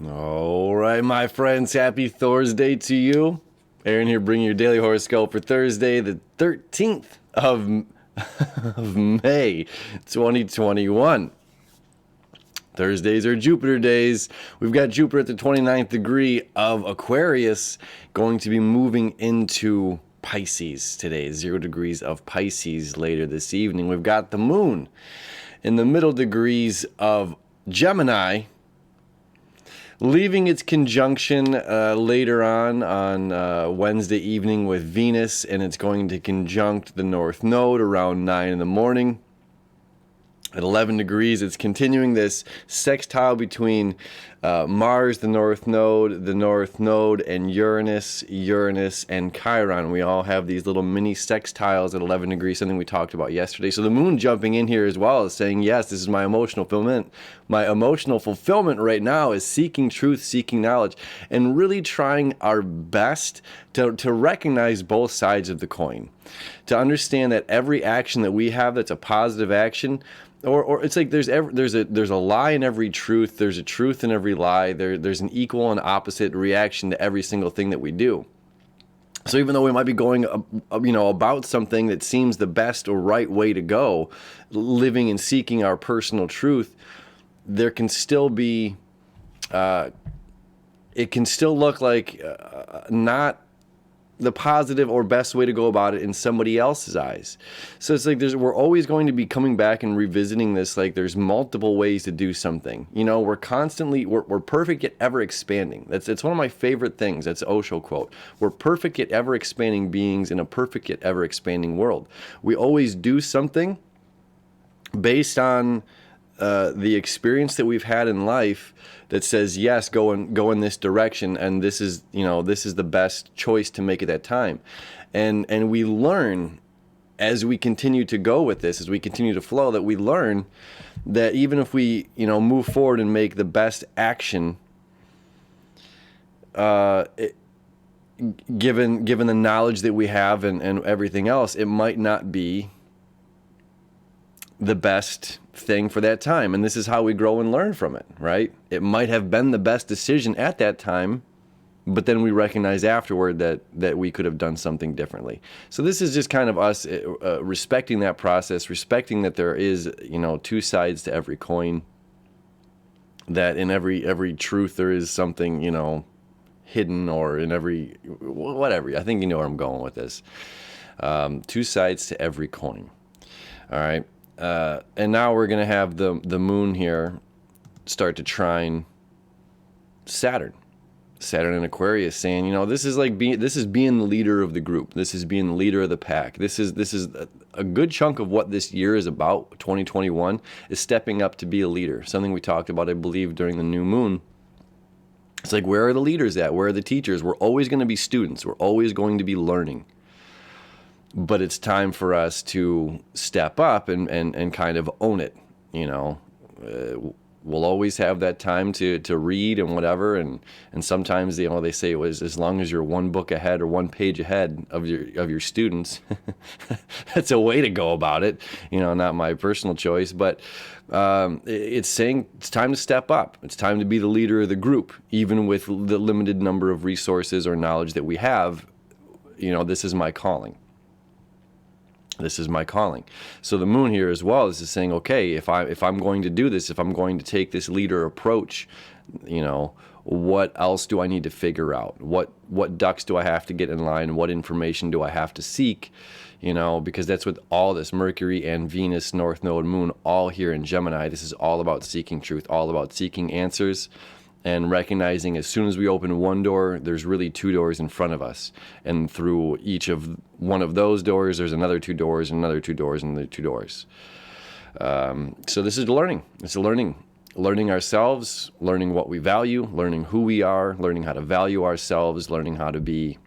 All right, my friends, happy Thursday to you. Aaron here bringing your daily horoscope for Thursday, the 13th of May, 2021. Thursdays are Jupiter days. We've got Jupiter at the 29th degree of Aquarius going to be moving into Pisces today, 0 degrees of Pisces later this evening. We've got the moon in the middle degrees of Gemini, leaving its conjunction later on Wednesday evening with Venus, and it's going to conjunct the North Node around 9 in the morning. At 11 degrees, it's continuing this sextile between Mars, the North Node, and Uranus, and Chiron. We all have these little mini sextiles at 11 degrees, something we talked about yesterday. So the moon jumping in here as well is saying, yes, this is my emotional fulfillment. My emotional fulfillment right now is seeking truth, seeking knowledge, and really trying our best to recognize both sides of the coin. To understand that every action that we have that's a positive action, or it's like there's a lie in every truth, there's a truth in every lie, there's an equal and opposite reaction to every single thing that we do. So even though we might be going about something that seems the best or right way to go, living and seeking our personal truth, there can still be it can still look like not the positive or best way to go about it in somebody else's eyes. So it's like we're always going to be coming back and revisiting this. Like there's multiple ways to do something. We're constantly, we're perfect yet ever expanding. It's one of my favorite things. That's Osho quote. We're perfect yet ever expanding beings in a perfect yet ever expanding world. We always do something based on the experience that we've had in life that says, yes, go in this direction, and this is the best choice to make at that time. And we learn as we continue to go with this, as we continue to flow, that we learn that even if we, move forward and make the best action, given the knowledge that we have and everything else, it might not be the best thing for that time. And this is how we grow and learn from it, right? It might have been the best decision at that time, but then we recognize afterward that we could have done something differently. So this is just kind of us respecting that process, respecting that there is, two sides to every coin, that in every truth there is something, hidden, or in every, whatever. I think you know where I'm going with this. Two sides to every coin. All right. And now we're going to have the moon here start to trine Saturn in Aquarius, saying, this is being the leader of the group. This is being the leader of the pack. This is a good chunk of what this year is about. 2021 is stepping up to be a leader. Something we talked about, I believe, during the new moon. It's like, where are the leaders at? Where are the teachers? We're always going to be students. We're always going to be learning. But it's time for us to step up and kind of own it. We'll always have that time to read and whatever, and sometimes they say it was as long as you're one book ahead or one page ahead of your students. That's a way to go about it. Not my personal choice, but it's saying it's time to step up. It's time to be the leader of the group, even with the limited number of resources or knowledge that we have. This is my calling. This is my calling. So the moon here as well is saying, okay, if I'm going to do this, if I'm going to take this leader approach, what else do I need to figure out? What ducks do I have to get in line? What information do I have to seek? Because that's what all this Mercury and Venus, North Node, Moon, all here in Gemini. This is all about seeking truth, all about seeking answers, and recognizing as soon as we open one door, there's really two doors in front of us. And through each of one of those doors, there's another two doors, and another two doors, and another two doors. So this is learning. It's learning ourselves, learning what we value, learning who we are, learning how to value ourselves, learning how to be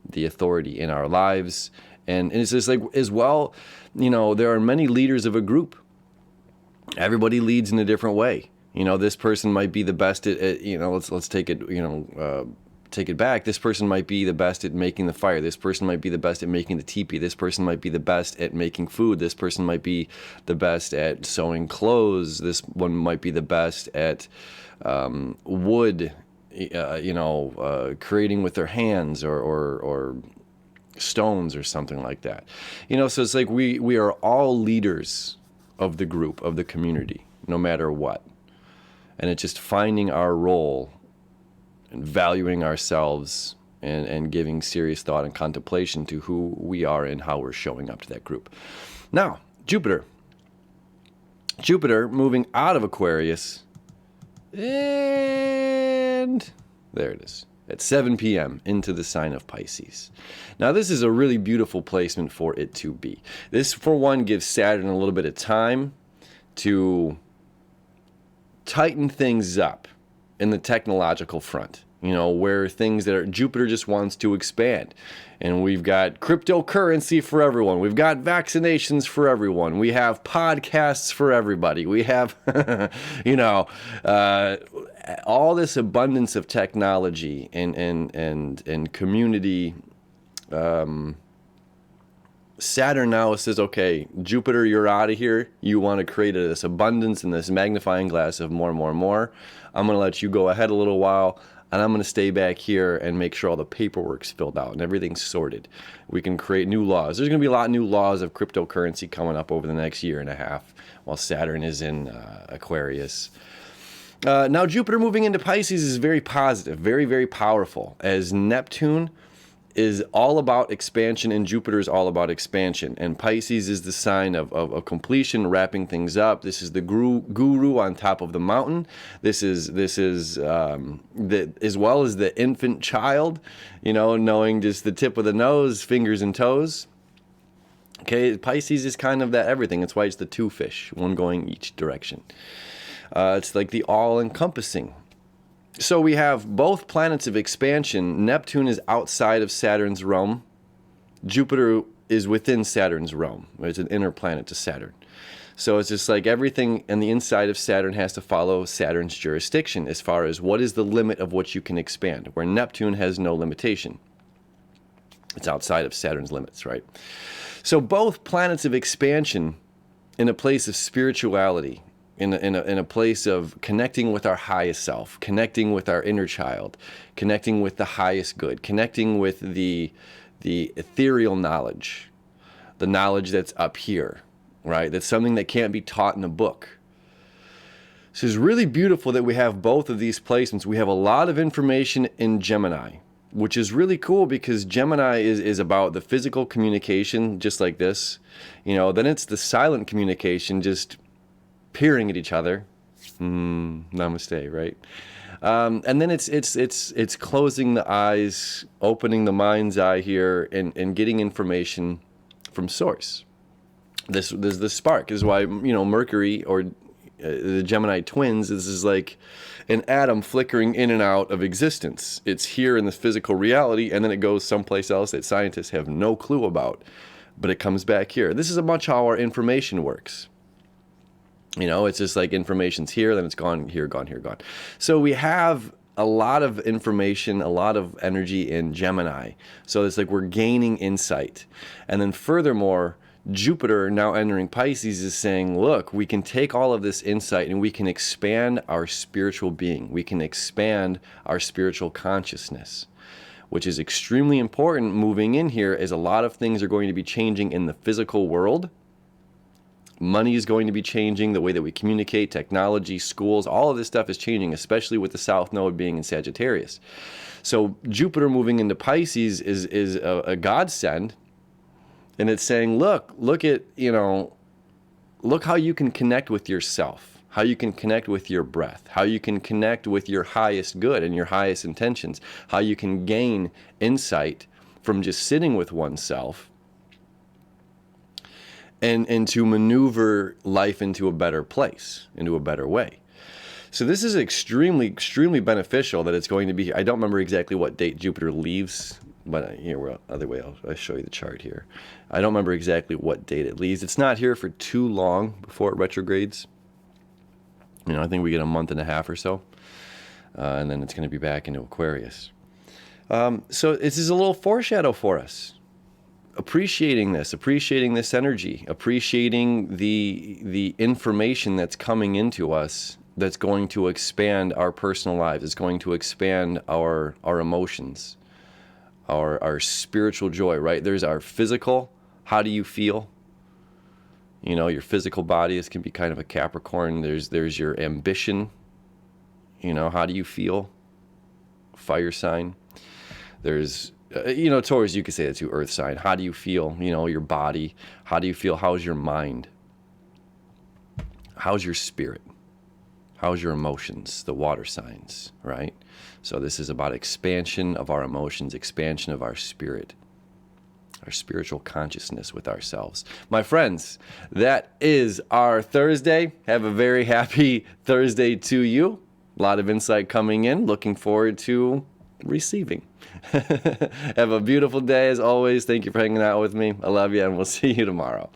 the authority in our lives. And it's just like, as well, there are many leaders of a group. Everybody leads in a different way. This person might be the best at let's take it, take it back. This person might be the best at making the fire. This person might be the best at making the teepee. This person might be the best at making food. This person might be the best at sewing clothes. This one might be the best at wood, creating with their hands or stones or something like that. So it's like we are all leaders of the group, of the community, no matter what. And it's just finding our role and valuing ourselves and giving serious thought and contemplation to who we are and how we're showing up to that group. Now, Jupiter moving out of Aquarius, and there it is, at 7 p.m. into the sign of Pisces. Now, this is a really beautiful placement for it to be. This, for one, gives Saturn a little bit of time to tighten things up in the technological front, where things that are, Jupiter just wants to expand. And we've got cryptocurrency for everyone. We've got vaccinations for everyone. We have podcasts for everybody. We have, all this abundance of technology and community. Saturn now says, okay, Jupiter, you're out of here. You want to create this abundance and this magnifying glass of more and more and more. I'm going to let you go ahead a little while, and I'm going to stay back here and make sure all the paperwork's filled out and everything's sorted. We can create new laws. There's going to be a lot of new laws of cryptocurrency coming up over the next year and a half while Saturn is in Aquarius. Now, Jupiter moving into Pisces is very positive, very, very powerful, as Neptune is all about expansion and Jupiter is all about expansion. And Pisces is the sign of completion, wrapping things up. This is the guru on top of the mountain. This is as well as the infant child, knowing just the tip of the nose, fingers and toes. Okay, Pisces is kind of that everything. That's why it's the two fish, one going each direction. It's like the all-encompassing. So we have both planets of expansion. Neptune is outside of Saturn's realm. Jupiter is within Saturn's realm. It's an inner planet to Saturn. So it's just like everything in the inside of Saturn has to follow Saturn's jurisdiction as far as what is the limit of what you can expand, where Neptune has no limitation. It's outside of Saturn's limits, right? So both planets of expansion in a place of spirituality, in a place of connecting with our highest self, connecting with our inner child, connecting with the highest good, connecting with the ethereal knowledge, the knowledge that's up here, right? That's something that can't be taught in a book. So it's really beautiful that we have both of these placements. We have a lot of information in Gemini, which is really cool because Gemini is about the physical communication, just like this. Then it's the silent communication, just peering at each other. Namaste, right? And then it's closing the eyes, opening the mind's eye here, and getting information from source. This the spark. This is why Mercury or the Gemini twins. This is like an atom flickering in and out of existence. It's here in the physical reality, and then it goes someplace else that scientists have no clue about, but it comes back here. This is much how our information works. It's just like information's here, then it's gone here, gone here, gone. So we have a lot of information, a lot of energy in Gemini. So it's like we're gaining insight. And then furthermore, Jupiter now entering Pisces is saying, look, we can take all of this insight and we can expand our spiritual being. We can expand our spiritual consciousness, which is extremely important moving in here, as a lot of things are going to be changing in the physical world. Money is going to be changing, the way that we communicate, technology, schools, all of this stuff is changing, especially with the South Node being in Sagittarius. So Jupiter moving into Pisces is a godsend, and it's saying, look at, look how you can connect with yourself, how you can connect with your breath, how you can connect with your highest good and your highest intentions, how you can gain insight from just sitting with oneself, and to maneuver life into a better place, into a better way. So this is extremely, extremely beneficial that it's going to be here. I don't remember exactly what date Jupiter leaves, but other way, I'll show you the chart here. I don't remember exactly what date it leaves. It's not here for too long before it retrogrades. I think we get a month and a half or so, and then it's going to be back into Aquarius. So this is a little foreshadow for us. Appreciating this energy, appreciating the information that's coming into us that's going to expand our personal lives. It's going to expand our emotions, our spiritual joy, right? There's our physical. How do you feel? You know, your physical body, this can be kind of a Capricorn. There's your ambition. You know, how do you feel? Fire sign. There's, Taurus, you could say that's your earth sign. How do you feel? You know, your body. How do you feel? How's your mind? How's your spirit? How's your emotions? The water signs, right? So this is about expansion of our emotions, expansion of our spirit, our spiritual consciousness with ourselves. My friends, that is our Thursday. Have a very happy Thursday to you. A lot of insight coming in. Looking forward to receiving. Have a beautiful day as always. Thank you for hanging out with me. I love you, and we'll see you tomorrow.